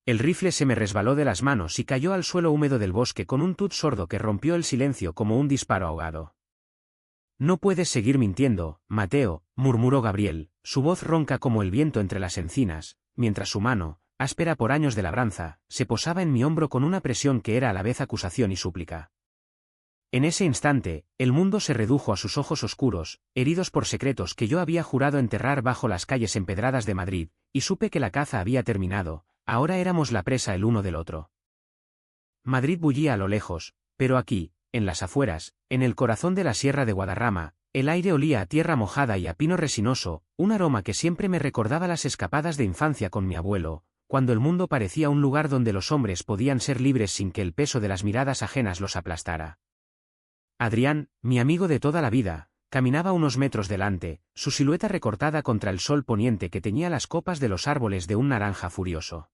El rifle se me resbaló de las manos y cayó al suelo húmedo del bosque con un tut sordo que rompió el silencio como un disparo ahogado. No puedes seguir mintiendo, Mateo, murmuró Gabriel, su voz ronca como el viento entre las encinas, mientras su mano, áspera por años de labranza, se posaba en mi hombro con una presión que era a la vez acusación y súplica. En ese instante, el mundo se redujo a sus ojos oscuros, heridos por secretos que yo había jurado enterrar bajo las calles empedradas de Madrid, y supe que la caza había terminado, ahora éramos la presa el uno del otro. Madrid bullía a lo lejos, pero aquí, en las afueras, en el corazón de la sierra de Guadarrama, el aire olía a tierra mojada y a pino resinoso, un aroma que siempre me recordaba las escapadas de infancia con mi abuelo, cuando el mundo parecía un lugar donde los hombres podían ser libres sin que el peso de las miradas ajenas los aplastara. Adrián, mi amigo de toda la vida, caminaba unos metros delante, su silueta recortada contra el sol poniente que teñía las copas de los árboles de un naranja furioso.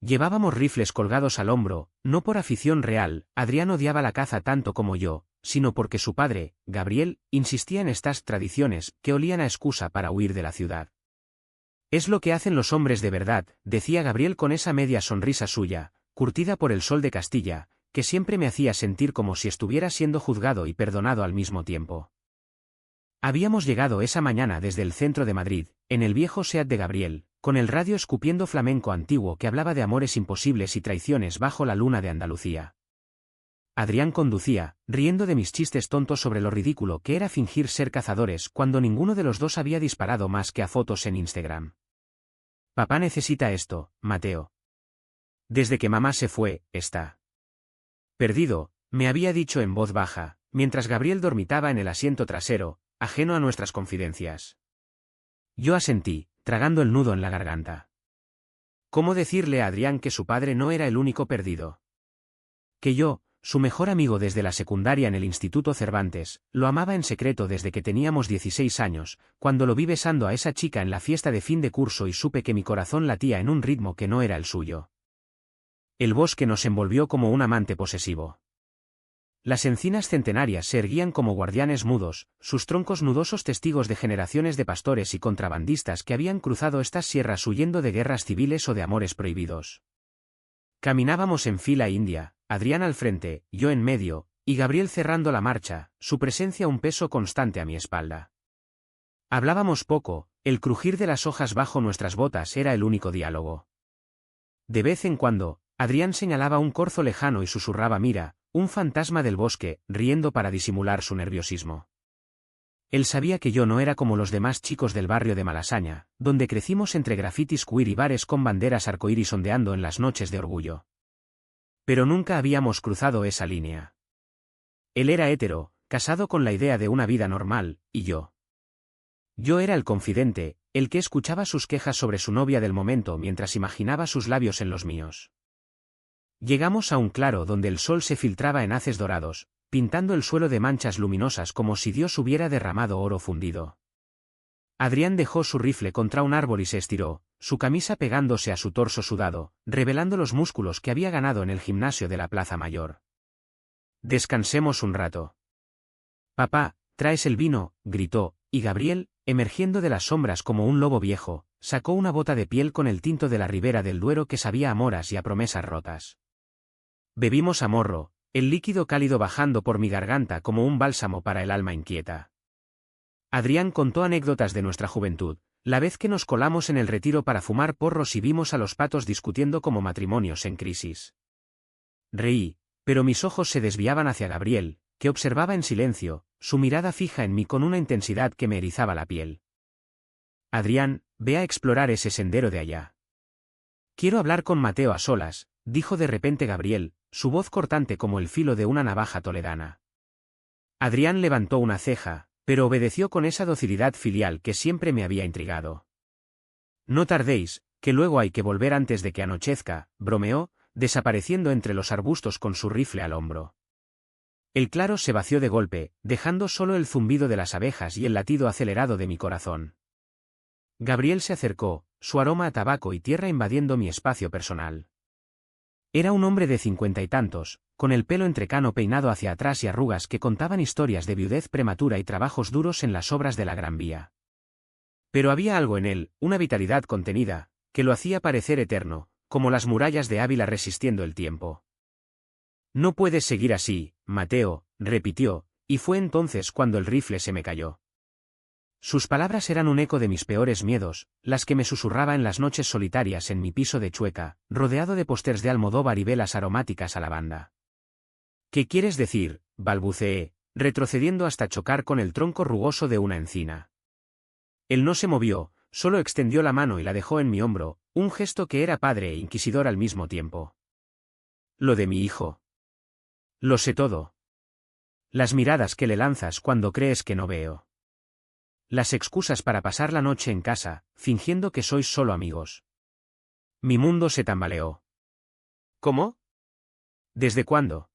Llevábamos rifles colgados al hombro, no por afición real, Adrián odiaba la caza tanto como yo, sino porque su padre, Gabriel, insistía en estas tradiciones que olían a excusa para huir de la ciudad. Es lo que hacen los hombres de verdad, decía Gabriel con esa media sonrisa suya, curtida por el sol de Castilla, que siempre me hacía sentir como si estuviera siendo juzgado y perdonado al mismo tiempo. Habíamos llegado esa mañana desde el centro de Madrid, en el viejo Seat de Gabriel, con el radio escupiendo flamenco antiguo que hablaba de amores imposibles y traiciones bajo la luna de Andalucía. Adrián conducía, riendo de mis chistes tontos sobre lo ridículo que era fingir ser cazadores cuando ninguno de los dos había disparado más que a fotos en Instagram. Papá necesita esto, Mateo. Desde que mamá se fue, está perdido, me había dicho en voz baja, mientras Gabriel dormitaba en el asiento trasero, ajeno a nuestras confidencias. Yo asentí, tragando el nudo en la garganta. ¿Cómo decirle a Adrián que su padre no era el único perdido? Que yo, su mejor amigo desde la secundaria en el Instituto Cervantes, lo amaba en secreto desde que teníamos 16 años, cuando lo vi besando a esa chica en la fiesta de fin de curso y supe que mi corazón latía en un ritmo que no era el suyo. El bosque nos envolvió como un amante posesivo. Las encinas centenarias se erguían como guardianes mudos, sus troncos nudosos testigos de generaciones de pastores y contrabandistas que habían cruzado estas sierras huyendo de guerras civiles o de amores prohibidos. Caminábamos en fila india, Adrián al frente, yo en medio, y Gabriel cerrando la marcha, su presencia un peso constante a mi espalda. Hablábamos poco, el crujir de las hojas bajo nuestras botas era el único diálogo. De vez en cuando, Adrián señalaba un corzo lejano y susurraba: mira, un fantasma del bosque, riendo para disimular su nerviosismo. Él sabía que yo no era como los demás chicos del barrio de Malasaña, donde crecimos entre grafitis queer y bares con banderas arcoíris ondeando en las noches de orgullo. Pero nunca habíamos cruzado esa línea. Él era hétero, casado con la idea de una vida normal, y yo. Yo era el confidente, el que escuchaba sus quejas sobre su novia del momento mientras imaginaba sus labios en los míos. Llegamos a un claro donde el sol se filtraba en haces dorados, pintando el suelo de manchas luminosas como si Dios hubiera derramado oro fundido. Adrián dejó su rifle contra un árbol y se estiró, su camisa pegándose a su torso sudado, revelando los músculos que había ganado en el gimnasio de la Plaza Mayor. Descansemos un rato. Papá, ¿traes el vino?, gritó, y Gabriel, emergiendo de las sombras como un lobo viejo, sacó una bota de piel con el tinto de la ribera del Duero que sabía a moras y a promesas rotas. Bebimos a morro, el líquido cálido bajando por mi garganta como un bálsamo para el alma inquieta. Adrián contó anécdotas de nuestra juventud, la vez que nos colamos en el Retiro para fumar porros y vimos a los patos discutiendo como matrimonios en crisis. Reí, pero mis ojos se desviaban hacia Gabriel, que observaba en silencio, su mirada fija en mí con una intensidad que me erizaba la piel. Adrián, ve a explorar ese sendero de allá. Quiero hablar con Mateo a solas, dijo de repente Gabriel, su voz cortante como el filo de una navaja toledana. Adrián levantó una ceja, pero obedeció con esa docilidad filial que siempre me había intrigado. No tardéis, que luego hay que volver antes de que anochezca, bromeó, desapareciendo entre los arbustos con su rifle al hombro. El claro se vació de golpe, dejando solo el zumbido de las abejas y el latido acelerado de mi corazón. Gabriel se acercó, su aroma a tabaco y tierra invadiendo mi espacio personal. Era un hombre de 50 y tantos, con el pelo entrecano peinado hacia atrás y arrugas que contaban historias de viudez prematura y trabajos duros en las obras de la Gran Vía. Pero había algo en él, una vitalidad contenida, que lo hacía parecer eterno, como las murallas de Ávila resistiendo el tiempo. No puedes seguir así, Mateo, repitió, y fue entonces cuando el rifle se me cayó. Sus palabras eran un eco de mis peores miedos, las que me susurraba en las noches solitarias en mi piso de Chueca, rodeado de pósters de Almodóvar y velas aromáticas a lavanda. ¿Qué quieres decir?, balbuceé, retrocediendo hasta chocar con el tronco rugoso de una encina. Él no se movió, solo extendió la mano y la dejó en mi hombro, un gesto que era padre e inquisidor al mismo tiempo. Lo de mi hijo. Lo sé todo. Las miradas que le lanzas cuando crees que no veo. Las excusas para pasar la noche en casa, fingiendo que sois solo amigos. Mi mundo se tambaleó. ¿Cómo? ¿Desde cuándo?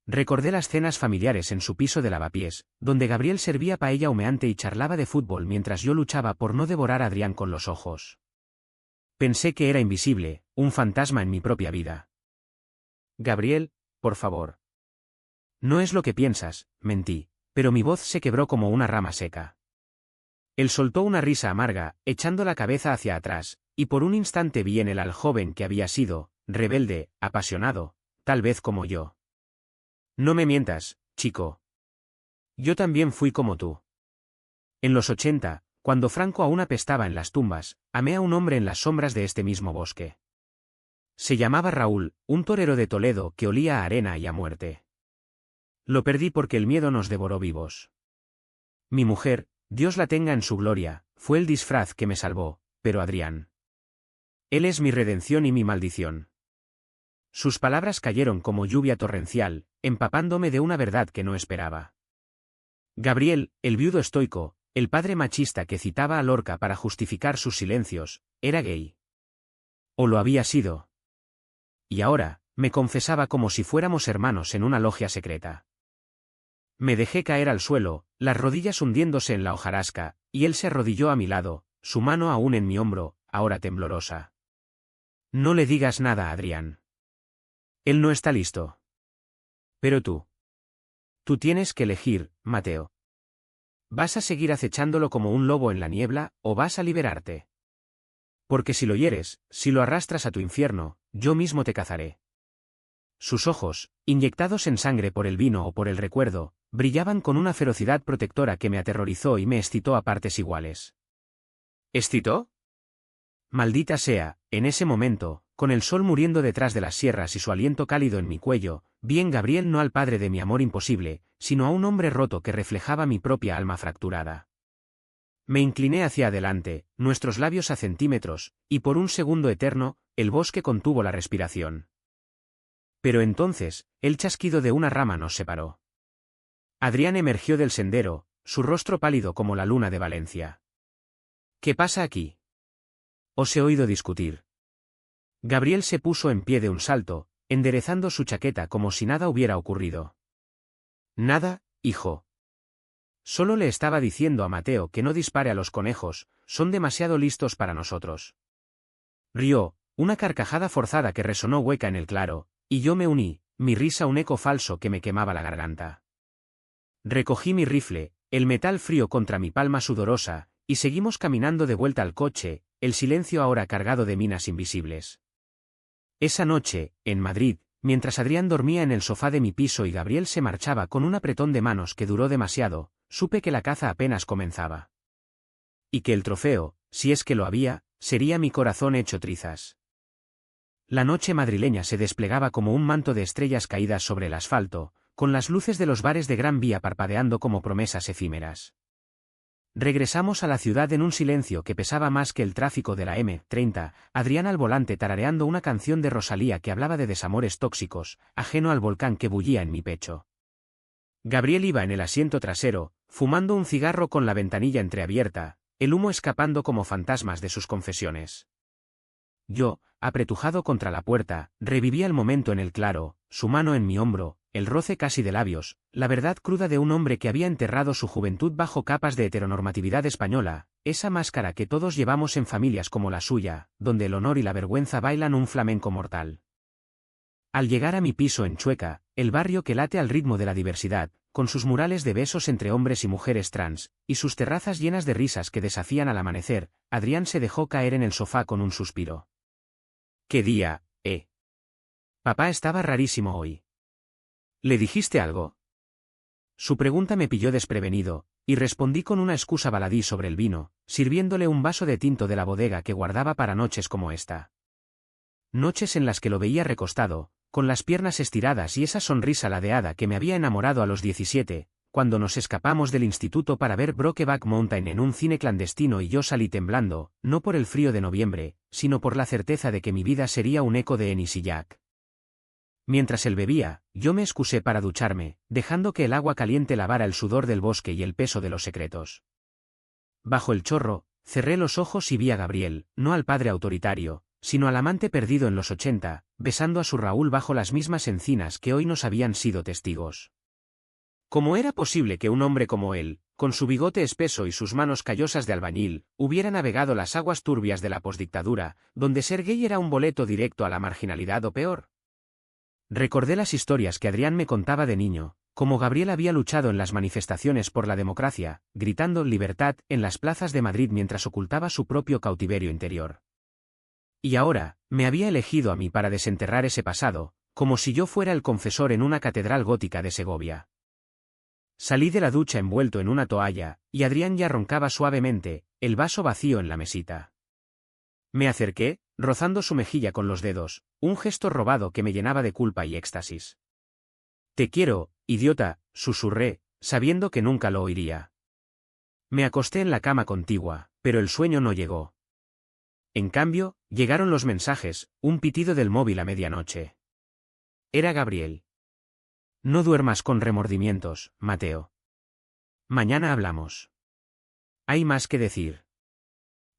Recordé las cenas familiares en su piso de lavapiés, donde Gabriel servía paella humeante y charlaba de fútbol mientras yo luchaba por no devorar a Adrián con los ojos. Pensé que era invisible, un fantasma en mi propia vida. Gabriel, por favor. No es lo que piensas, mentí, pero mi voz se quebró como una rama seca. Él soltó una risa amarga, echando la cabeza hacia atrás, y por un instante vi en él al joven que había sido, rebelde, apasionado, tal vez como yo. No me mientas, chico. Yo también fui como tú. En los 80, cuando Franco aún apestaba en las tumbas, amé a un hombre en las sombras de este mismo bosque. Se llamaba Raúl, un torero de Toledo que olía a arena y a muerte. Lo perdí porque el miedo nos devoró vivos. Mi mujer, Dios la tenga en su gloria, fue el disfraz que me salvó, pero Adrián. Él es mi redención y mi maldición. Sus palabras cayeron como lluvia torrencial, empapándome de una verdad que no esperaba. Gabriel, el viudo estoico, el padre machista que citaba a Lorca para justificar sus silencios, era gay. O lo había sido. Y ahora, me confesaba como si fuéramos hermanos en una logia secreta. Me dejé caer al suelo, las rodillas hundiéndose en la hojarasca, y él se arrodilló a mi lado, su mano aún en mi hombro, ahora temblorosa. No le digas nada a Adrián. Él no está listo. Pero tú. Tú tienes que elegir, Mateo. ¿Vas a seguir acechándolo como un lobo en la niebla, o vas a liberarte? Porque si lo hieres, si lo arrastras a tu infierno, yo mismo te cazaré. Sus ojos, inyectados en sangre por el vino o por el recuerdo, brillaban con una ferocidad protectora que me aterrorizó y me excitó a partes iguales. ¿Excitó? Maldita sea, en ese momento, con el sol muriendo detrás de las sierras y su aliento cálido en mi cuello, vi en Gabriel no al padre de mi amor imposible, sino a un hombre roto que reflejaba mi propia alma fracturada. Me incliné hacia adelante, nuestros labios a centímetros, y por un segundo eterno, el bosque contuvo la respiración. Pero entonces, el chasquido de una rama nos separó. Adrián emergió del sendero, su rostro pálido como la luna de Valencia. ¿Qué pasa aquí? Os he oído discutir. Gabriel se puso en pie de un salto, enderezando su chaqueta como si nada hubiera ocurrido. Nada, hijo. Solo le estaba diciendo a Mateo que no dispare a los conejos, son demasiado listos para nosotros. Rió, una carcajada forzada que resonó hueca en el claro, y yo me uní, mi risa un eco falso que me quemaba la garganta. Recogí mi rifle, el metal frío contra mi palma sudorosa, y seguimos caminando de vuelta al coche, el silencio ahora cargado de minas invisibles. Esa noche, en Madrid, mientras Adrián dormía en el sofá de mi piso y Gabriel se marchaba con un apretón de manos que duró demasiado, supe que la caza apenas comenzaba. Y que el trofeo, si es que lo había, sería mi corazón hecho trizas. La noche madrileña se desplegaba como un manto de estrellas caídas sobre el asfalto, con las luces de los bares de Gran Vía parpadeando como promesas efímeras. Regresamos a la ciudad en un silencio que pesaba más que el tráfico de la M30, Adrián al volante tarareando una canción de Rosalía que hablaba de desamores tóxicos, ajeno al volcán que bullía en mi pecho. Gabriel iba en el asiento trasero, fumando un cigarro con la ventanilla entreabierta, el humo escapando como fantasmas de sus confesiones. Yo, apretujado contra la puerta, revivía el momento en el claro, su mano en mi hombro, el roce casi de labios, la verdad cruda de un hombre que había enterrado su juventud bajo capas de heteronormatividad española, esa máscara que todos llevamos en familias como la suya, donde el honor y la vergüenza bailan un flamenco mortal. Al llegar a mi piso en Chueca, el barrio que late al ritmo de la diversidad, con sus murales de besos entre hombres y mujeres trans, y sus terrazas llenas de risas que deshacían al amanecer, Adrián se dejó caer en el sofá con un suspiro. ¿Qué día, eh? Papá estaba rarísimo hoy. ¿Le dijiste algo? Su pregunta me pilló desprevenido, y respondí con una excusa baladí sobre el vino, sirviéndole un vaso de tinto de la bodega que guardaba para noches como esta. Noches en las que lo veía recostado, con las piernas estiradas y esa sonrisa ladeada que me había enamorado a los 17, cuando nos escapamos del instituto para ver Brokeback Mountain en un cine clandestino y yo salí temblando, no por el frío de noviembre, sino por la certeza de que mi vida sería un eco de Ennis y Jack. Mientras él bebía, yo me excusé para ducharme, dejando que el agua caliente lavara el sudor del bosque y el peso de los secretos. Bajo el chorro, cerré los ojos y vi a Gabriel, no al padre autoritario, sino al amante perdido en los 80, besando a su Raúl bajo las mismas encinas que hoy nos habían sido testigos. ¿Cómo era posible que un hombre como él, con su bigote espeso y sus manos callosas de albañil, hubiera navegado las aguas turbias de la posdictadura, donde ser gay era un boleto directo a la marginalidad o peor? Recordé las historias que Adrián me contaba de niño, como Gabriel había luchado en las manifestaciones por la democracia, gritando «libertad» en las plazas de Madrid mientras ocultaba su propio cautiverio interior. Y ahora, me había elegido a mí para desenterrar ese pasado, como si yo fuera el confesor en una catedral gótica de Segovia. Salí de la ducha envuelto en una toalla, y Adrián ya roncaba suavemente, el vaso vacío en la mesita. Me acerqué, rozando su mejilla con los dedos, un gesto robado que me llenaba de culpa y éxtasis. «Te quiero, idiota», susurré, sabiendo que nunca lo oiría. Me acosté en la cama contigua, pero el sueño no llegó. En cambio, llegaron los mensajes, un pitido del móvil a medianoche. Era Gabriel. «No duermas con remordimientos, Mateo. Mañana hablamos. Hay más que decir».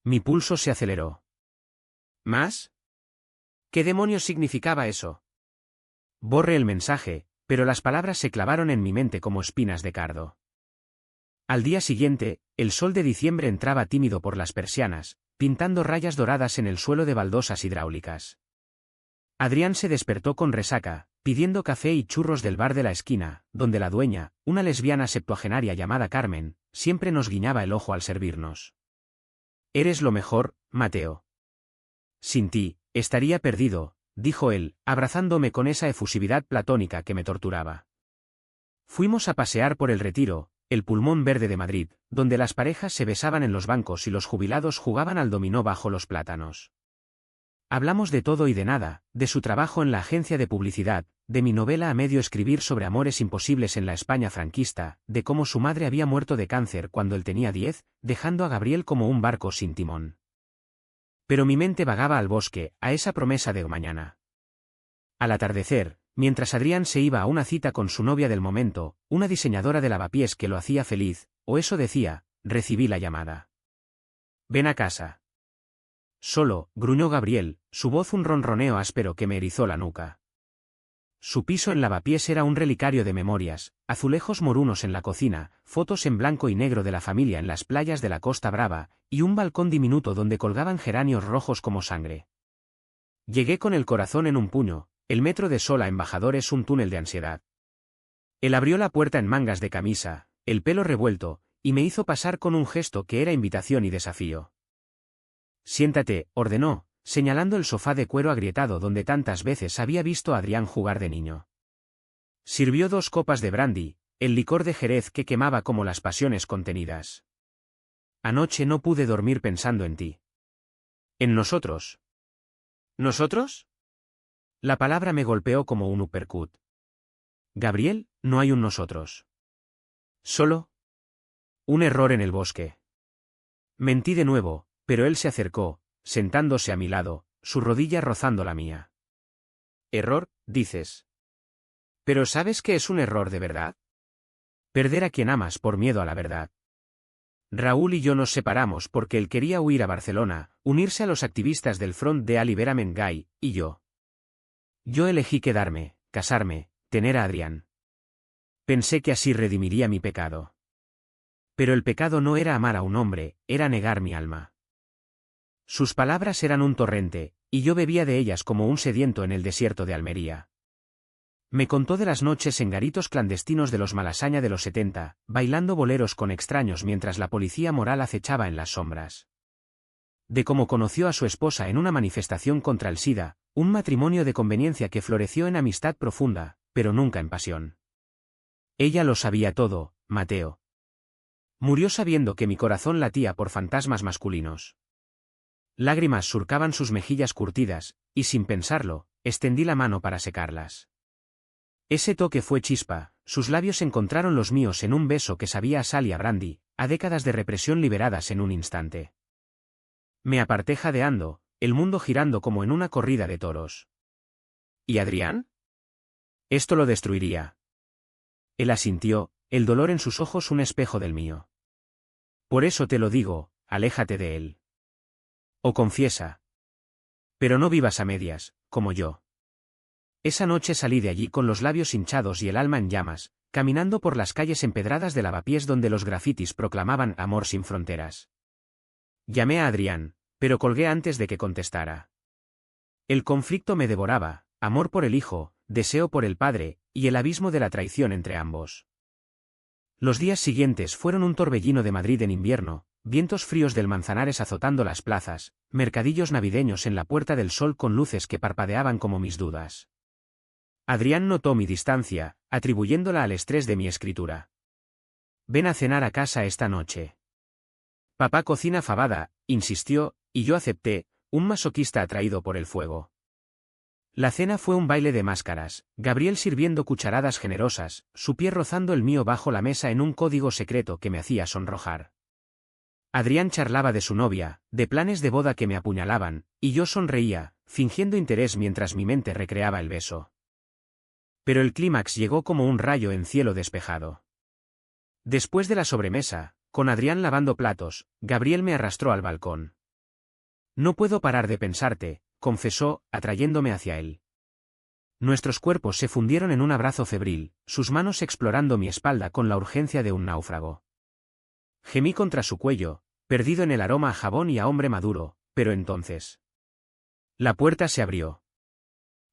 Mi pulso se aceleró. ¿Más? ¿Qué demonios significaba eso? Borré el mensaje, pero las palabras se clavaron en mi mente como espinas de cardo. Al día siguiente, el sol de diciembre entraba tímido por las persianas, pintando rayas doradas en el suelo de baldosas hidráulicas. Adrián se despertó con resaca, pidiendo café y churros del bar de la esquina, donde la dueña, una lesbiana septuagenaria llamada Carmen, siempre nos guiñaba el ojo al servirnos. «Eres lo mejor, Mateo. Sin ti, estaría perdido», dijo él, abrazándome con esa efusividad platónica que me torturaba. Fuimos a pasear por el Retiro, el pulmón verde de Madrid, donde las parejas se besaban en los bancos y los jubilados jugaban al dominó bajo los plátanos. Hablamos de todo y de nada, de su trabajo en la agencia de publicidad, de mi novela a medio escribir sobre amores imposibles en la España franquista, de cómo su madre había muerto de cáncer cuando él tenía 10, dejando a Gabriel como un barco sin timón. Pero mi mente vagaba al bosque, a esa promesa de mañana. Al atardecer, mientras Adrián se iba a una cita con su novia del momento, una diseñadora de lavapiés que lo hacía feliz, o eso decía, recibí la llamada. «Ven a casa». «Solo», gruñó Gabriel, su voz un ronroneo áspero que me erizó la nuca. Su piso en lavapiés era un relicario de memorias, azulejos morunos en la cocina, fotos en blanco y negro de la familia en las playas de la Costa Brava, y un balcón diminuto donde colgaban geranios rojos como sangre. Llegué con el corazón en un puño, el metro de Sol a Embajador es un túnel de ansiedad. Él abrió la puerta en mangas de camisa, el pelo revuelto, y me hizo pasar con un gesto que era invitación y desafío. «Siéntate», ordenó, señalando el sofá de cuero agrietado donde tantas veces había visto a Adrián jugar de niño. Sirvió 2 copas de brandy, el licor de Jerez que quemaba como las pasiones contenidas. «Anoche no pude dormir pensando en ti. En nosotros». «¿Nosotros?». La palabra me golpeó como un uppercut. «Gabriel, no hay un nosotros. Solo un error en el bosque». Mentí de nuevo, pero él se acercó, sentándose a mi lado, su rodilla rozando la mía. «¿Error, dices? ¿Pero sabes qué es un error de verdad? Perder a quien amas por miedo a la verdad. Raúl y yo nos separamos porque él quería huir a Barcelona, unirse a los activistas del Front de Alliberament Gay, y yo. Yo elegí quedarme, casarme, tener a Adrián. Pensé que así redimiría mi pecado. Pero el pecado no era amar a un hombre, era negar mi alma». Sus palabras eran un torrente, y yo bebía de ellas como un sediento en el desierto de Almería. Me contó de las noches en garitos clandestinos de los Malasaña de los 70, bailando boleros con extraños mientras la policía moral acechaba en las sombras. De cómo conoció a su esposa en una manifestación contra el SIDA, un matrimonio de conveniencia que floreció en amistad profunda, pero nunca en pasión. Ella lo sabía todo, Mateo. Murió sabiendo que mi corazón latía por fantasmas masculinos. Lágrimas surcaban sus mejillas curtidas, y sin pensarlo, extendí la mano para secarlas. Ese toque fue chispa, sus labios encontraron los míos en un beso que sabía a sal y a brandy, a décadas de represión liberadas en un instante. Me aparté jadeando, el mundo girando como en una corrida de toros. ¿Y Adrián? Esto lo destruiría. Él asintió, el dolor en sus ojos un espejo del mío. Por eso te lo digo, aléjate de él. O confiesa. Pero no vivas a medias, como yo. Esa noche salí de allí con los labios hinchados y el alma en llamas, caminando por las calles empedradas de Lavapiés donde los grafitis proclamaban amor sin fronteras. Llamé a Adrián, pero colgué antes de que contestara. El conflicto me devoraba, amor por el hijo, deseo por el padre, y el abismo de la traición entre ambos. Los días siguientes fueron un torbellino de Madrid en invierno, vientos fríos del Manzanares azotando las plazas, mercadillos navideños en la Puerta del Sol con luces que parpadeaban como mis dudas. Adrián notó mi distancia, atribuyéndola al estrés de mi escritura. Ven a cenar a casa esta noche. Papá cocina fabada, insistió, y yo acepté, un masoquista atraído por el fuego. La cena fue un baile de máscaras, Gabriel sirviendo cucharadas generosas, su pie rozando el mío bajo la mesa en un código secreto que me hacía sonrojar. Adrián charlaba de su novia, de planes de boda que me apuñalaban, y yo sonreía, fingiendo interés mientras mi mente recreaba el beso. Pero el clímax llegó como un rayo en cielo despejado. Después de la sobremesa, con Adrián lavando platos, Gabriel me arrastró al balcón. No puedo parar de pensarte, confesó, atrayéndome hacia él. Nuestros cuerpos se fundieron en un abrazo febril, sus manos explorando mi espalda con la urgencia de un náufrago. Gemí contra su cuello, perdido en el aroma a jabón y a hombre maduro, pero entonces. La puerta se abrió.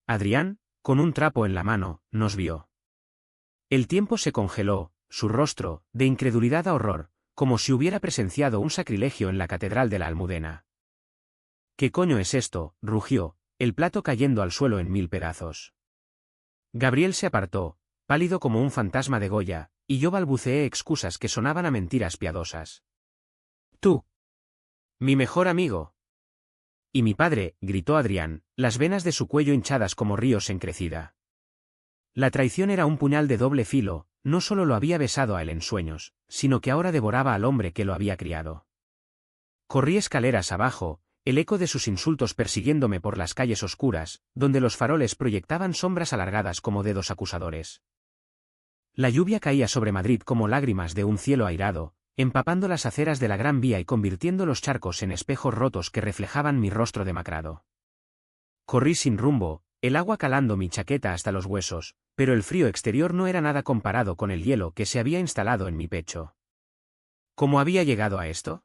Adrián, con un trapo en la mano, nos vio. El tiempo se congeló, su rostro, de incredulidad a horror, como si hubiera presenciado un sacrilegio en la catedral de la Almudena. ¿Qué coño es esto?, rugió, el plato cayendo al suelo en 1000 pedazos. Gabriel se apartó, pálido como un fantasma de Goya, y yo balbuceé excusas que sonaban a mentiras piadosas. Tú. Mi mejor amigo. Y mi padre, gritó Adrián, las venas de su cuello hinchadas como ríos en crecida. La traición era un puñal de doble filo, no solo lo había besado a él en sueños, sino que ahora devoraba al hombre que lo había criado. Corrí escaleras abajo, el eco de sus insultos persiguiéndome por las calles oscuras, donde los faroles proyectaban sombras alargadas como dedos acusadores. La lluvia caía sobre Madrid como lágrimas de un cielo airado, empapando las aceras de la Gran Vía y convirtiendo los charcos en espejos rotos que reflejaban mi rostro demacrado. Corrí sin rumbo, el agua calando mi chaqueta hasta los huesos, pero el frío exterior no era nada comparado con el hielo que se había instalado en mi pecho. ¿Cómo había llegado a esto?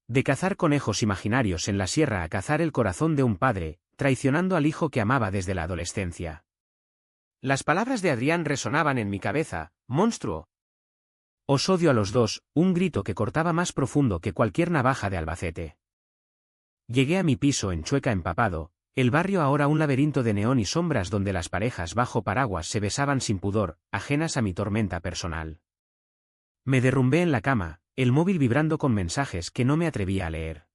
De cazar conejos imaginarios en la sierra a cazar el corazón de un padre, traicionando al hijo que amaba desde la adolescencia. Las palabras de Adrián resonaban en mi cabeza, monstruo. Os odio a los dos, un grito que cortaba más profundo que cualquier navaja de Albacete. Llegué a mi piso en Chueca empapado, el barrio ahora un laberinto de neón y sombras donde las parejas bajo paraguas se besaban sin pudor, ajenas a mi tormenta personal. Me derrumbé en la cama, el móvil vibrando con mensajes que no me atrevía a leer.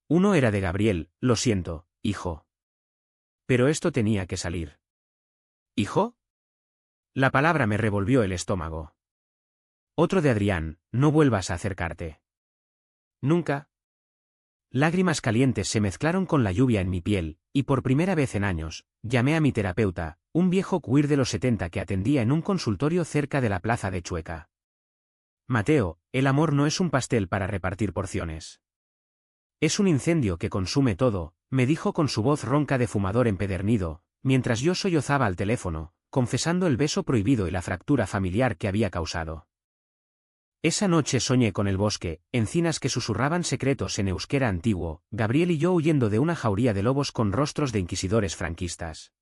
Uno era de Gabriel, lo siento, hijo. Pero esto tenía que salir. ¿Hijo? La palabra me revolvió el estómago. Otro de Adrián, no vuelvas a acercarte. Nunca. Lágrimas calientes se mezclaron con la lluvia en mi piel, y por primera vez en años, llamé a mi terapeuta, un viejo queer de los 70 que atendía en un consultorio cerca de la plaza de Chueca. Mateo, el amor no es un pastel para repartir porciones. Es un incendio que consume todo, me dijo con su voz ronca de fumador empedernido, mientras yo sollozaba al teléfono, confesando el beso prohibido y la fractura familiar que había causado. Esa noche soñé con el bosque, encinas que susurraban secretos en euskera antiguo, Gabriel y yo huyendo de una jauría de lobos con rostros de inquisidores franquistas.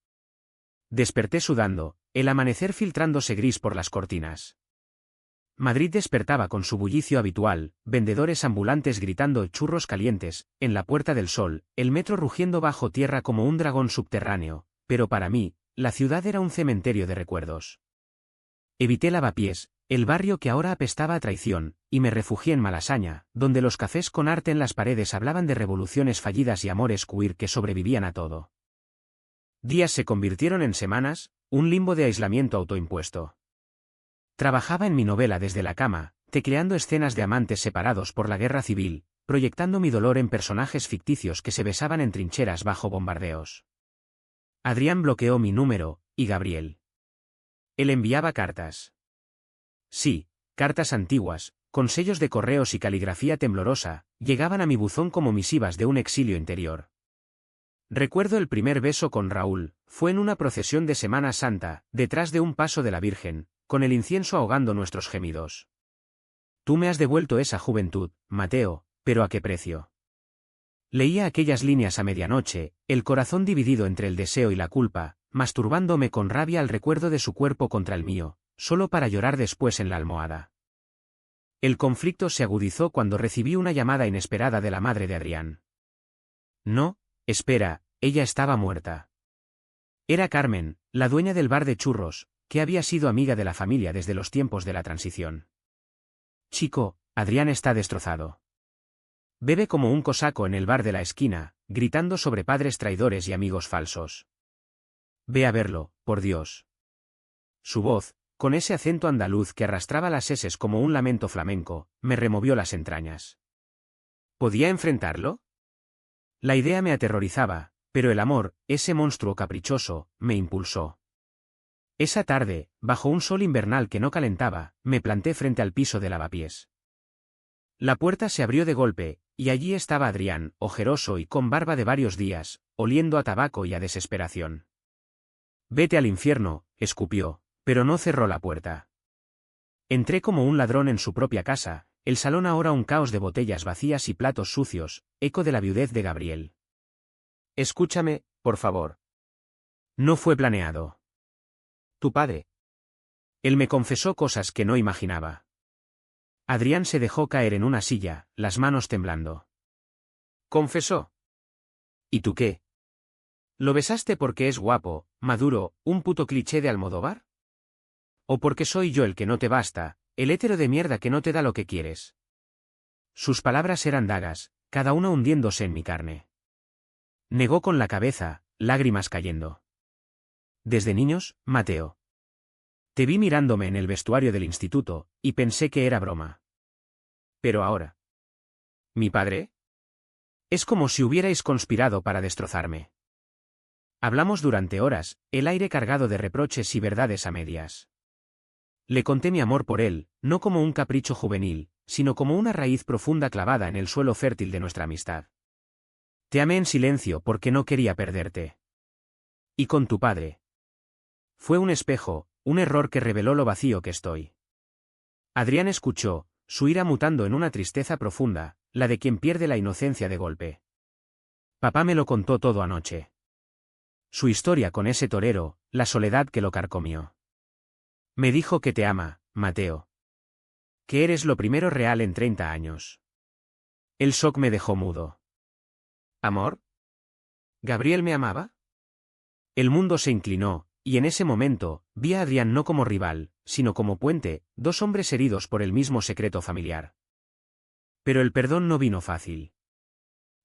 Desperté sudando, el amanecer filtrándose gris por las cortinas. Madrid despertaba con su bullicio habitual, vendedores ambulantes gritando churros calientes, en la Puerta del Sol, el metro rugiendo bajo tierra como un dragón subterráneo, pero para mí, la ciudad era un cementerio de recuerdos. Evité Lavapiés, el barrio que ahora apestaba a traición, y me refugié en Malasaña, donde los cafés con arte en las paredes hablaban de revoluciones fallidas y amores queer que sobrevivían a todo. Días se convirtieron en semanas, un limbo de aislamiento autoimpuesto. Trabajaba en mi novela desde la cama, tecleando escenas de amantes separados por la guerra civil, proyectando mi dolor en personajes ficticios que se besaban en trincheras bajo bombardeos. Adrián bloqueó mi número, y Gabriel. Él enviaba cartas. Sí, cartas antiguas, con sellos de correos y caligrafía temblorosa, llegaban a mi buzón como misivas de un exilio interior. Recuerdo el primer beso con Raúl, fue en una procesión de Semana Santa, detrás de un paso de la Virgen, con el incienso ahogando nuestros gemidos. Tú me has devuelto esa juventud, Mateo, pero ¿a qué precio? Leía aquellas líneas a medianoche, el corazón dividido entre el deseo y la culpa, masturbándome con rabia al recuerdo de su cuerpo contra el mío, solo para llorar después en la almohada. El conflicto se agudizó cuando recibí una llamada inesperada de la madre de Adrián. No, espera, ella estaba muerta. Era Carmen, la dueña del bar de churros, que había sido amiga de la familia desde los tiempos de la transición. Chico, Adrián está destrozado. Bebe como un cosaco en el bar de la esquina, gritando sobre padres traidores y amigos falsos. Ve a verlo, por Dios. Su voz, con ese acento andaluz que arrastraba las eses como un lamento flamenco, me removió las entrañas. ¿Podía enfrentarlo? La idea me aterrorizaba, pero el amor, ese monstruo caprichoso, me impulsó. Esa tarde, bajo un sol invernal que no calentaba, me planté frente al piso de Lavapiés. La puerta se abrió de golpe, y allí estaba Adrián, ojeroso y con barba de varios días, oliendo a tabaco y a desesperación. Vete al infierno, escupió, pero no cerró la puerta. Entré como un ladrón en su propia casa, el salón ahora un caos de botellas vacías y platos sucios, eco de la viudez de Gabriel. Escúchame, por favor. No fue planeado. Tu padre. Él me confesó cosas que no imaginaba. Adrián se dejó caer en una silla, las manos temblando. ¿Confesó? ¿Y tú qué? ¿Lo besaste porque es guapo, maduro, un puto cliché de Almodóvar? ¿O porque soy yo el que no te basta, el hétero de mierda que no te da lo que quieres? Sus palabras eran dagas, cada una hundiéndose en mi carne. Negó con la cabeza, lágrimas cayendo. Desde niños, Mateo. Te vi mirándome en el vestuario del instituto, y pensé que era broma. Pero ahora. ¿Mi padre? Es como si hubierais conspirado para destrozarme. Hablamos durante horas, el aire cargado de reproches y verdades a medias. Le conté mi amor por él, no como un capricho juvenil, sino como una raíz profunda clavada en el suelo fértil de nuestra amistad. Te amé en silencio porque no quería perderte. Y con tu padre. Fue un espejo, un error que reveló lo vacío que estoy. Adrián escuchó, su ira mutando en una tristeza profunda, la de quien pierde la inocencia de golpe. Papá me lo contó todo anoche. Su historia con ese torero, la soledad que lo carcomió. Me dijo que te ama, Mateo. Que eres lo primero real en 30 años. El shock me dejó mudo. ¿Amor? ¿Gabriel me amaba? El mundo se inclinó, y en ese momento, vi a Adrián no como rival, sino como puente, dos hombres heridos por el mismo secreto familiar. Pero el perdón no vino fácil.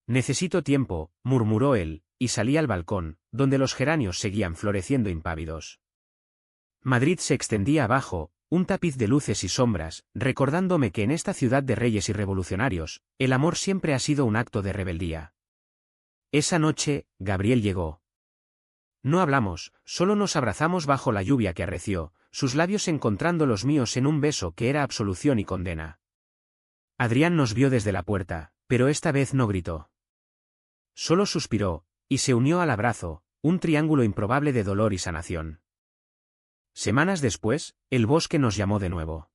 Necesito tiempo, murmuró él, y salí al balcón, donde los geranios seguían floreciendo impávidos. Madrid se extendía abajo, un tapiz de luces y sombras, recordándome que en esta ciudad de reyes y revolucionarios, el amor siempre ha sido un acto de rebeldía. Esa noche, Gabriel llegó. No hablamos, solo nos abrazamos bajo la lluvia que arreció, sus labios encontrando los míos en un beso que era absolución y condena. Adrián nos vio desde la puerta, pero esta vez no gritó. Solo suspiró, y se unió al abrazo, un triángulo improbable de dolor y sanación. Semanas después, el bosque nos llamó de nuevo.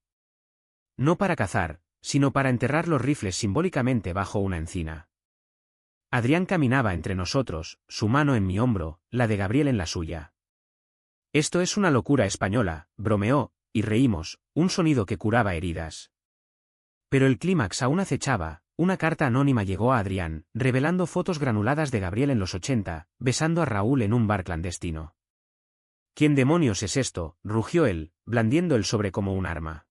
No para cazar, sino para enterrar los rifles simbólicamente bajo una encina. Adrián caminaba entre nosotros, su mano en mi hombro, la de Gabriel en la suya. Esto es una locura española, bromeó, y reímos, un sonido que curaba heridas. Pero el clímax aún acechaba. Una carta anónima llegó a Adrián, revelando fotos granuladas de Gabriel en los 80, besando a Raúl en un bar clandestino. ¿Quién demonios es esto?, rugió él, blandiendo el sobre como un arma.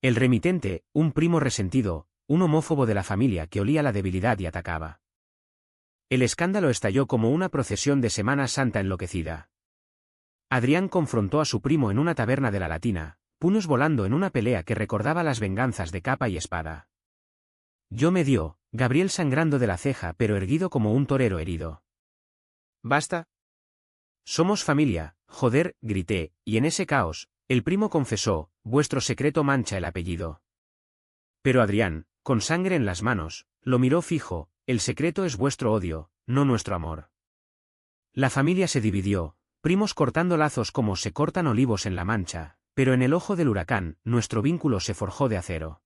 El remitente, un primo resentido, un homófobo de la familia que olía la debilidad y atacaba. El escándalo estalló como una procesión de Semana Santa enloquecida. Adrián confrontó a su primo en una taberna de la Latina, puños volando en una pelea que recordaba las venganzas de capa y espada. Yo me dio, Gabriel sangrando de la ceja pero erguido como un torero herido. ¿Basta? Somos familia, joder, grité, y en ese caos, el primo confesó, vuestro secreto mancha el apellido. Pero Adrián, con sangre en las manos, lo miró fijo, el secreto es vuestro odio, no nuestro amor. La familia se dividió, primos cortando lazos como se cortan olivos en la Mancha, pero en el ojo del huracán, nuestro vínculo se forjó de acero.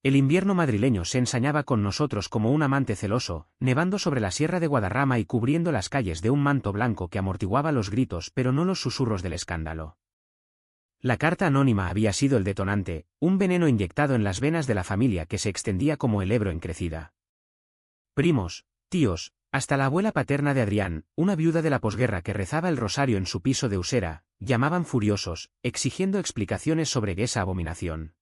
El invierno madrileño se ensañaba con nosotros como un amante celoso, nevando sobre la sierra de Guadarrama y cubriendo las calles de un manto blanco que amortiguaba los gritos pero no los susurros del escándalo. La carta anónima había sido el detonante, un veneno inyectado en las venas de la familia que se extendía como el Ebro en crecida. Primos, tíos, hasta la abuela paterna de Adrián, una viuda de la posguerra que rezaba el rosario en su piso de Usera, llamaban furiosos, exigiendo explicaciones sobre esa abominación.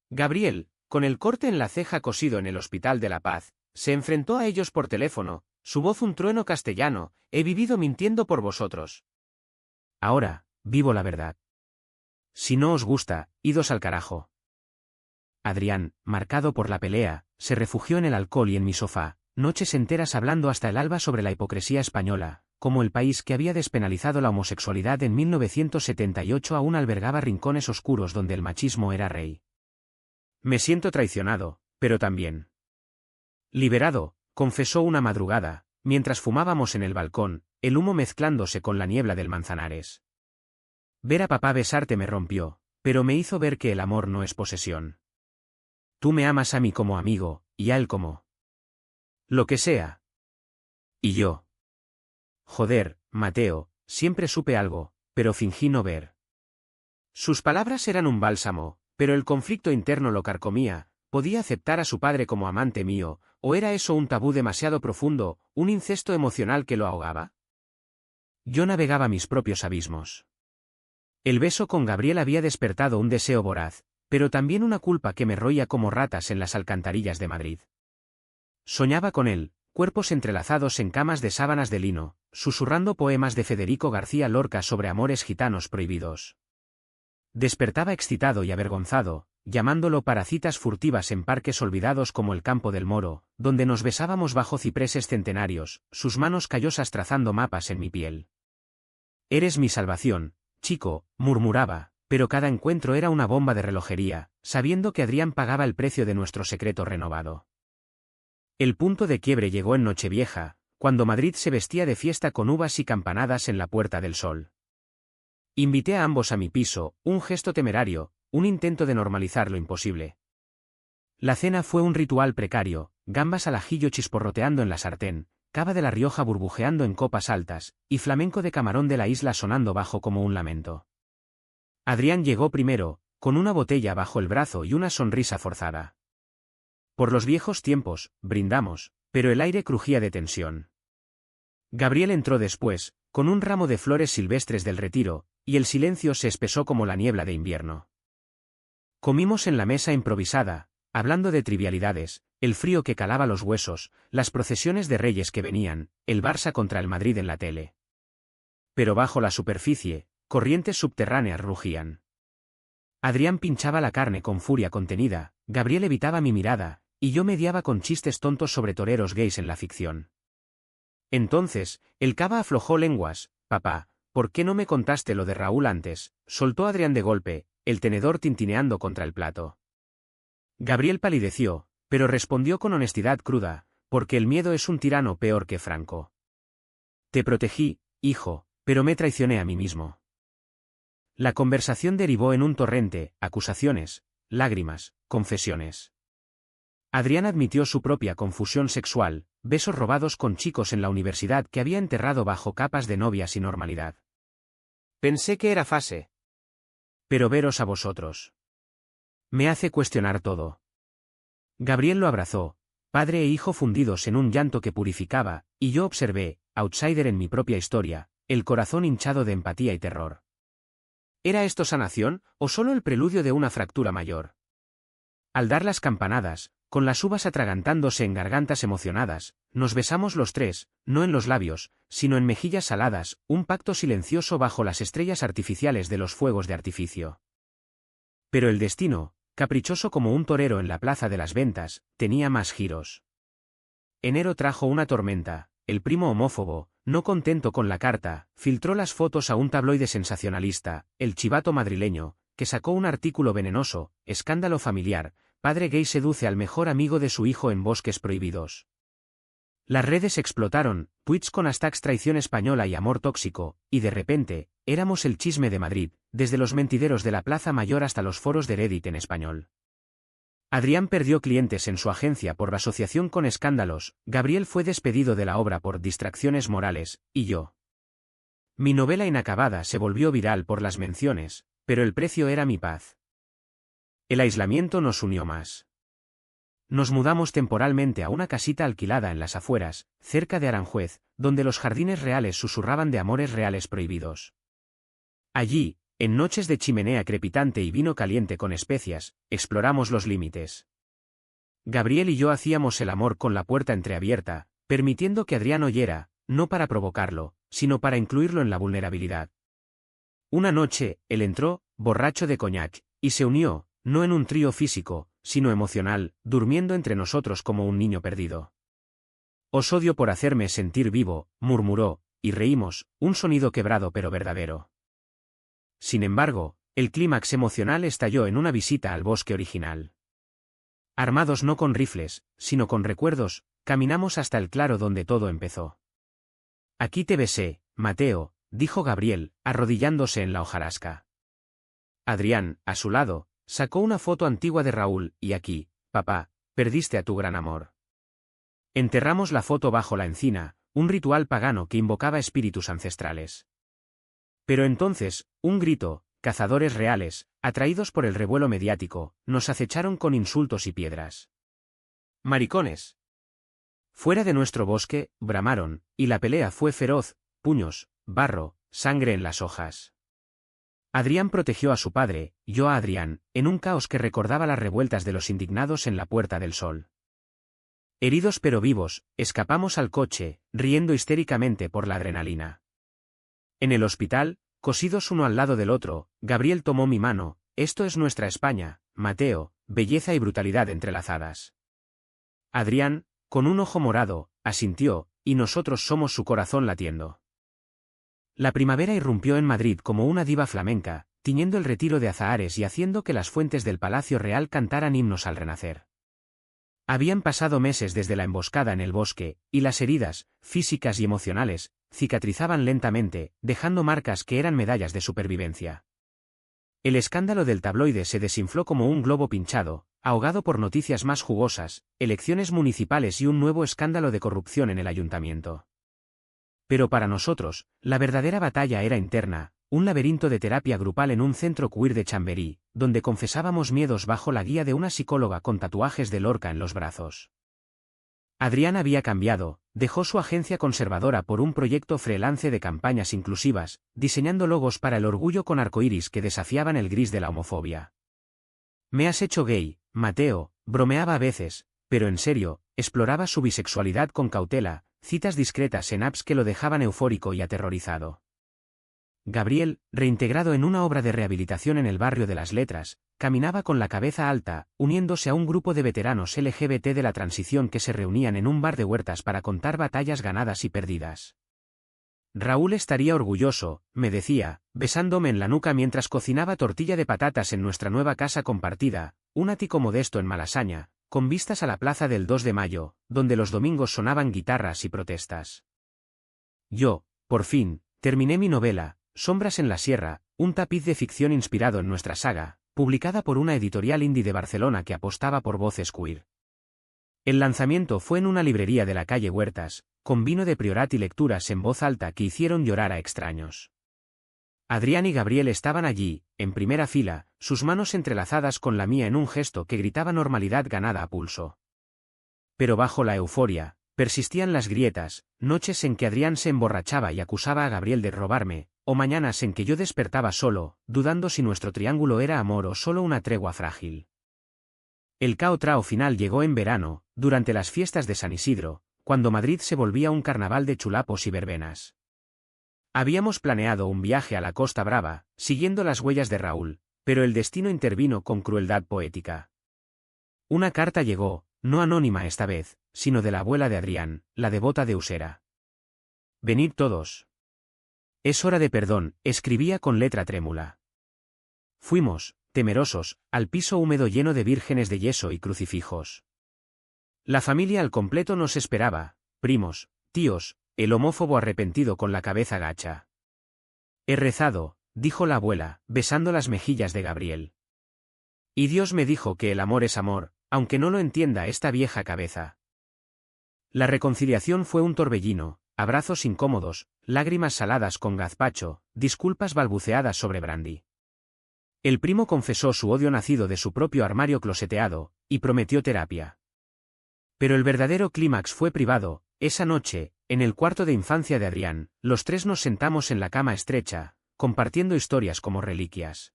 Gabriel, con el corte en la ceja cosido en el Hospital de la Paz, se enfrentó a ellos por teléfono, su voz un trueno castellano, he vivido mintiendo por vosotros. Ahora, vivo la verdad. Si no os gusta, idos al carajo. Adrián, marcado por la pelea, se refugió en el alcohol y en mi sofá, noches enteras hablando hasta el alba sobre la hipocresía española, como el país que había despenalizado la homosexualidad en 1978 aún albergaba rincones oscuros donde el machismo era rey. Me siento traicionado, pero también liberado, confesó una madrugada, mientras fumábamos en el balcón, el humo mezclándose con la niebla del Manzanares. Ver a papá besarte me rompió, pero me hizo ver que el amor no es posesión. Tú me amas a mí como amigo, y a él como lo que sea. Y yo. Joder, Mateo, siempre supe algo, pero fingí no ver. Sus palabras eran un bálsamo, pero el conflicto interno lo carcomía. ¿Podía aceptar a su padre como amante mío, o era eso un tabú demasiado profundo, un incesto emocional que lo ahogaba? Yo navegaba mis propios abismos. El beso con Gabriel había despertado un deseo voraz, pero también una culpa que me roía como ratas en las alcantarillas de Madrid. Soñaba con él, cuerpos entrelazados en camas de sábanas de lino, susurrando poemas de Federico García Lorca sobre amores gitanos prohibidos. Despertaba excitado y avergonzado, llamándolo para citas furtivas en parques olvidados como el Campo del Moro, donde nos besábamos bajo cipreses centenarios, sus manos callosas trazando mapas en mi piel. Eres mi salvación, chico, murmuraba, pero cada encuentro era una bomba de relojería, sabiendo que Adrián pagaba el precio de nuestro secreto renovado. El punto de quiebre llegó en Nochevieja, cuando Madrid se vestía de fiesta con uvas y campanadas en la Puerta del Sol. Invité a ambos a mi piso, un gesto temerario, un intento de normalizar lo imposible. La cena fue un ritual precario, gambas al ajillo chisporroteando en la sartén, cava de La Rioja burbujeando en copas altas, y flamenco de camarón de la isla sonando bajo como un lamento. Adrián llegó primero, con una botella bajo el brazo y una sonrisa forzada. Por los viejos tiempos, brindamos, pero el aire crujía de tensión. Gabriel entró después, con un ramo de flores silvestres del Retiro, y el silencio se espesó como la niebla de invierno. Comimos en la mesa improvisada, hablando de trivialidades, el frío que calaba los huesos, las procesiones de reyes que venían, el Barça contra el Madrid en la tele. Pero bajo la superficie, corrientes subterráneas rugían. Adrián pinchaba la carne con furia contenida, Gabriel evitaba mi mirada, y yo mediaba con chistes tontos sobre toreros gays en la ficción. Entonces, el cava aflojó lenguas. Papá, ¿por qué no me contaste lo de Raúl antes? Soltó Adrián de golpe, el tenedor tintineando contra el plato. Gabriel palideció, pero respondió con honestidad cruda, porque el miedo es un tirano peor que Franco. Te protegí, hijo, pero me traicioné a mí mismo. La conversación derivó en un torrente, acusaciones, lágrimas, confesiones. Adrián admitió su propia confusión sexual, besos robados con chicos en la universidad que había enterrado bajo capas de novias y normalidad. Pensé que era fase. Pero veros a vosotros me hace cuestionar todo. Gabriel lo abrazó, padre e hijo fundidos en un llanto que purificaba, y yo observé, outsider en mi propia historia, el corazón hinchado de empatía y terror. ¿Era esto sanación, o solo el preludio de una fractura mayor? Al dar las campanadas, con las uvas atragantándose en gargantas emocionadas, nos besamos los tres, no en los labios, sino en mejillas saladas, un pacto silencioso bajo las estrellas artificiales de los fuegos de artificio. Pero el destino, caprichoso como un torero en la plaza de las ventas, tenía más giros. Enero trajo una tormenta. El primo homófobo, no contento con la carta, filtró las fotos a un tabloide sensacionalista, El Chivato madrileño, que sacó un artículo venenoso, escándalo familiar, padre gay seduce al mejor amigo de su hijo en bosques prohibidos. Las redes explotaron, tweets con hashtags traición española y amor tóxico, y de repente, éramos el chisme de Madrid, desde los mentideros de la Plaza Mayor hasta los foros de Reddit en español. Adrián perdió clientes en su agencia por la asociación con escándalos, Gabriel fue despedido de la obra por distracciones morales, y yo. Mi novela inacabada se volvió viral por las menciones, pero el precio era mi paz. El aislamiento nos unió más. Nos mudamos temporalmente a una casita alquilada en las afueras, cerca de Aranjuez, donde los jardines reales susurraban de amores reales prohibidos. Allí, en noches de chimenea crepitante y vino caliente con especias, exploramos los límites. Gabriel y yo hacíamos el amor con la puerta entreabierta, permitiendo que Adrián oyera, no para provocarlo, sino para incluirlo en la vulnerabilidad. Una noche, él entró, borracho de coñac, y se unió, no en un trío físico, sino emocional, durmiendo entre nosotros como un niño perdido. Os odio por hacerme sentir vivo, murmuró, y reímos, un sonido quebrado pero verdadero. Sin embargo, el clímax emocional estalló en una visita al bosque original. Armados no con rifles, sino con recuerdos, caminamos hasta el claro donde todo empezó. Aquí te besé, Mateo, dijo Gabriel, arrodillándose en la hojarasca. Adrián, a su lado, sacó una foto antigua de Raúl, y aquí, papá, perdiste a tu gran amor. Enterramos la foto bajo la encina, un ritual pagano que invocaba espíritus ancestrales. Pero entonces, un grito, cazadores reales, atraídos por el revuelo mediático, nos acecharon con insultos y piedras. ¡Maricones! Fuera de nuestro bosque, bramaron, y la pelea fue feroz, puños, barro, sangre en las hojas. Adrián protegió a su padre, yo a Adrián, en un caos que recordaba las revueltas de los indignados en la Puerta del Sol. Heridos pero vivos, escapamos al coche, riendo histéricamente por la adrenalina. En el hospital, cosidos uno al lado del otro, Gabriel tomó mi mano, esto es nuestra España, Mateo, belleza y brutalidad entrelazadas. Adrián, con un ojo morado, asintió, y nosotros somos su corazón latiendo. La primavera irrumpió en Madrid como una diva flamenca, tiñendo el retiro de azahares y haciendo que las fuentes del Palacio Real cantaran himnos al renacer. Habían pasado meses desde la emboscada en el bosque, y las heridas, físicas y emocionales, cicatrizaban lentamente, dejando marcas que eran medallas de supervivencia. El escándalo del tabloide se desinfló como un globo pinchado, ahogado por noticias más jugosas, elecciones municipales y un nuevo escándalo de corrupción en el ayuntamiento. Pero para nosotros, la verdadera batalla era interna, un laberinto de terapia grupal en un centro queer de Chamberí, donde confesábamos miedos bajo la guía de una psicóloga con tatuajes de Lorca en los brazos. Adrián había cambiado, dejó su agencia conservadora por un proyecto freelance de campañas inclusivas, diseñando logos para el orgullo con arcoíris que desafiaban el gris de la homofobia. Me has hecho gay, Mateo, bromeaba a veces, pero en serio, exploraba su bisexualidad con cautela, citas discretas en apps que lo dejaban eufórico y aterrorizado. Gabriel, reintegrado en una obra de rehabilitación en el barrio de las Letras, caminaba con la cabeza alta, uniéndose a un grupo de veteranos LGBT de la transición que se reunían en un bar de Huertas para contar batallas ganadas y perdidas. Raúl estaría orgulloso, me decía, besándome en la nuca mientras cocinaba tortilla de patatas en nuestra nueva casa compartida, un ático modesto en Malasaña, con vistas a la plaza del 2 de Mayo, donde los domingos sonaban guitarras y protestas. Yo, por fin, terminé mi novela, Sombras en la Sierra, un tapiz de ficción inspirado en nuestra saga, publicada por una editorial indie de Barcelona que apostaba por voces queer. El lanzamiento fue en una librería de la calle Huertas, con vino de Priorat y lecturas en voz alta que hicieron llorar a extraños. Adrián y Gabriel estaban allí, en primera fila, sus manos entrelazadas con la mía en un gesto que gritaba normalidad ganada a pulso. Pero bajo la euforia, persistían las grietas, noches en que Adrián se emborrachaba y acusaba a Gabriel de robarme, o mañanas en que yo despertaba solo, dudando si nuestro triángulo era amor o solo una tregua frágil. El cao-trao final llegó en verano, durante las fiestas de San Isidro, cuando Madrid se volvía un carnaval de chulapos y verbenas. Habíamos planeado un viaje a la Costa Brava, siguiendo las huellas de Raúl, pero el destino intervino con crueldad poética. Una carta llegó, no anónima esta vez, sino de la abuela de Adrián, la devota de Usera. Venid todos. Es hora de perdón, escribía con letra trémula. Fuimos, temerosos, al piso húmedo lleno de vírgenes de yeso y crucifijos. La familia al completo nos esperaba, primos, tíos, el homófobo arrepentido con la cabeza gacha. He rezado, dijo la abuela, besando las mejillas de Gabriel. Y Dios me dijo que el amor es amor, aunque no lo entienda esta vieja cabeza. La reconciliación fue un torbellino, abrazos incómodos, lágrimas saladas con gazpacho, disculpas balbuceadas sobre brandy. El primo confesó su odio nacido de su propio armario closeteado, y prometió terapia. Pero el verdadero clímax fue privado. Esa noche, en el cuarto de infancia de Adrián, los tres nos sentamos en la cama estrecha, compartiendo historias como reliquias.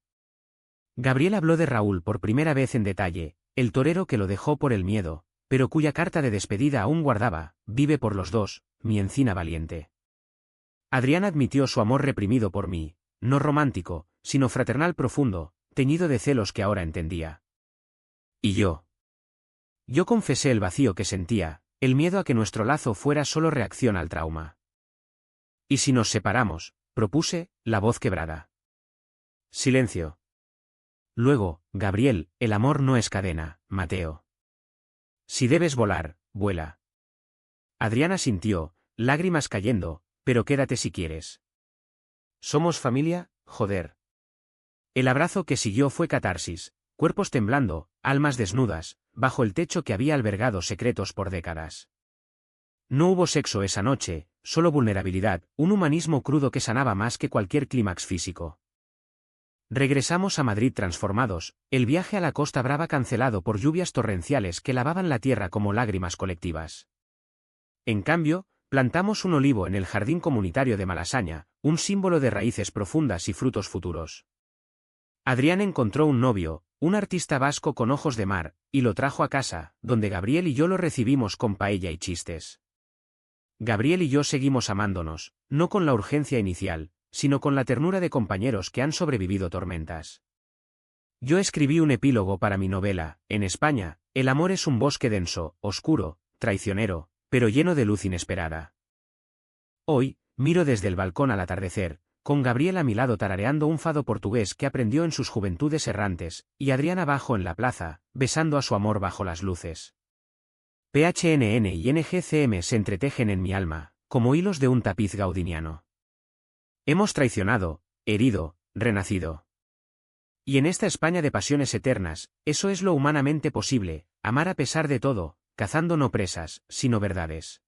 Gabriel habló de Raúl por primera vez en detalle, el torero que lo dejó por el miedo, pero cuya carta de despedida aún guardaba, vive por los dos, mi encina valiente. Adrián admitió su amor reprimido por mí, no romántico, sino fraternal profundo, teñido de celos que ahora entendía. ¿Y yo? Yo confesé el vacío que sentía, el miedo a que nuestro lazo fuera solo reacción al trauma. ¿Y si nos separamos?, propuse, la voz quebrada. Silencio. Luego, Gabriel, el amor no es cadena, Mateo. Si debes volar, vuela. Adriana sintió, lágrimas cayendo, pero quédate si quieres. Somos familia, joder. El abrazo que siguió fue catarsis, cuerpos temblando, almas desnudas, bajo el techo que había albergado secretos por décadas. No hubo sexo esa noche, solo vulnerabilidad, un humanismo crudo que sanaba más que cualquier clímax físico. Regresamos a Madrid transformados, el viaje a la Costa Brava cancelado por lluvias torrenciales que lavaban la tierra como lágrimas colectivas. En cambio, plantamos un olivo en el jardín comunitario de Malasaña, un símbolo de raíces profundas y frutos futuros. Adrián encontró un novio, un artista vasco con ojos de mar, y lo trajo a casa, donde Gabriel y yo lo recibimos con paella y chistes. Gabriel y yo seguimos amándonos, no con la urgencia inicial, sino con la ternura de compañeros que han sobrevivido tormentas. Yo escribí un epílogo para mi novela, En España, el amor es un bosque denso, oscuro, traicionero, pero lleno de luz inesperada. Hoy, miro desde el balcón al atardecer, con Gabriel a mi lado tarareando un fado portugués que aprendió en sus juventudes errantes, y Adrián abajo en la plaza, besando a su amor bajo las luces. PHNN y NGCM se entretejen en mi alma, como hilos de un tapiz gaudiniano. Hemos traicionado, herido, renacido. Y en esta España de pasiones eternas, eso es lo humanamente posible, amar a pesar de todo, cazando no presas, sino verdades.